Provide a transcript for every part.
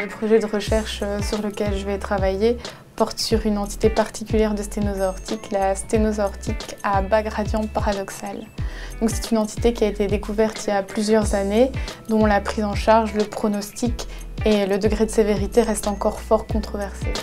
Le projet de recherche sur lequel je vais travailler porte sur une entité particulière de sténose aortique, la sténose aortique à bas gradient paradoxal. C'est une entité qui a été découverte il y a plusieurs années, dont la prise en charge, le pronostic et le degré de sévérité restent encore fort controversés.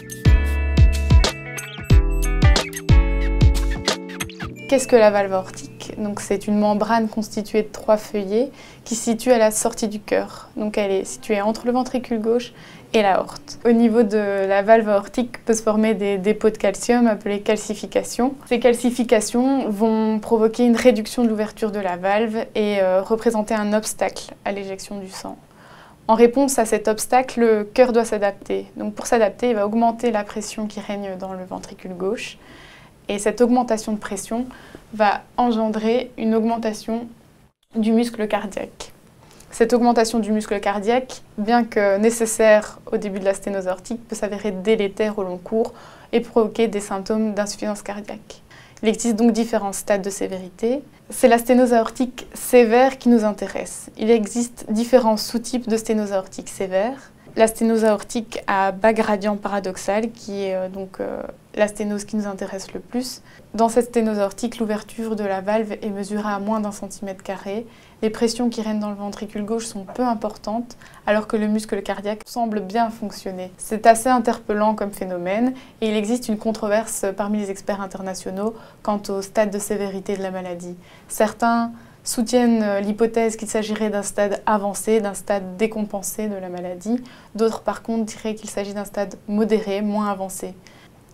Qu'est-ce que la valve aortique? C'est une membrane constituée de 3 feuillets qui se situe à la sortie du cœur. Elle est située entre le ventricule gauche et l'aorte. Au niveau de la valve aortique peut se former des dépôts de calcium appelés calcifications. Ces calcifications vont provoquer une réduction de l'ouverture de la valve et représenter un obstacle à l'éjection du sang. En réponse à cet obstacle, le cœur doit s'adapter. Pour s'adapter, il va augmenter la pression qui règne dans le ventricule gauche. Et cette augmentation de pression va engendrer une augmentation du muscle cardiaque. Cette augmentation du muscle cardiaque, bien que nécessaire au début de la sténose aortique, peut s'avérer délétère au long cours et provoquer des symptômes d'insuffisance cardiaque. Il existe donc différents stades de sévérité. C'est la sténose aortique sévère qui nous intéresse. Il existe différents sous-types de sténose aortique sévère. La sténose aortique à bas gradient paradoxal, qui est la sténose qui nous intéresse le plus. Dans cette sténose aortique, l'ouverture de la valve est mesurée à moins d'1 cm². Les pressions qui règnent dans le ventricule gauche sont peu importantes, alors que le muscle cardiaque semble bien fonctionner. C'est assez interpellant comme phénomène, et il existe une controverse parmi les experts internationaux quant au stade de sévérité de la maladie. Certains soutiennent l'hypothèse qu'il s'agirait d'un stade avancé, d'un stade décompensé de la maladie. D'autres, par contre, diraient qu'il s'agit d'un stade modéré, moins avancé.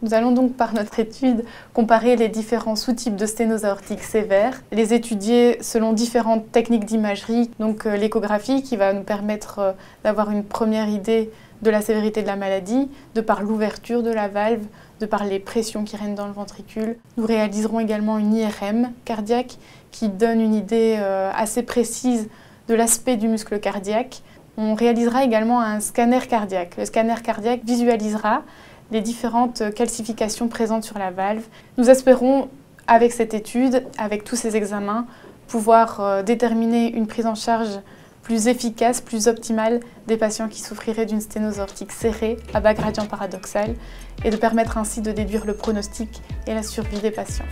Nous allons donc, par notre étude, comparer les différents sous-types de sténose aortique sévère, les étudier selon différentes techniques d'imagerie, l'échographie qui va nous permettre d'avoir une première idée de la sévérité de la maladie, de par l'ouverture de la valve, de par les pressions qui règnent dans le ventricule. Nous réaliserons également une IRM cardiaque qui donne une idée assez précise de l'aspect du muscle cardiaque. On réalisera également un scanner cardiaque. Le scanner cardiaque visualisera les différentes calcifications présentes sur la valve. Nous espérons, avec cette étude, avec tous ces examens, pouvoir déterminer une prise en charge plus efficace, plus optimale des patients qui souffriraient d'une sténose aortique serrée à bas gradient paradoxal et de permettre ainsi de déduire le pronostic et la survie des patients.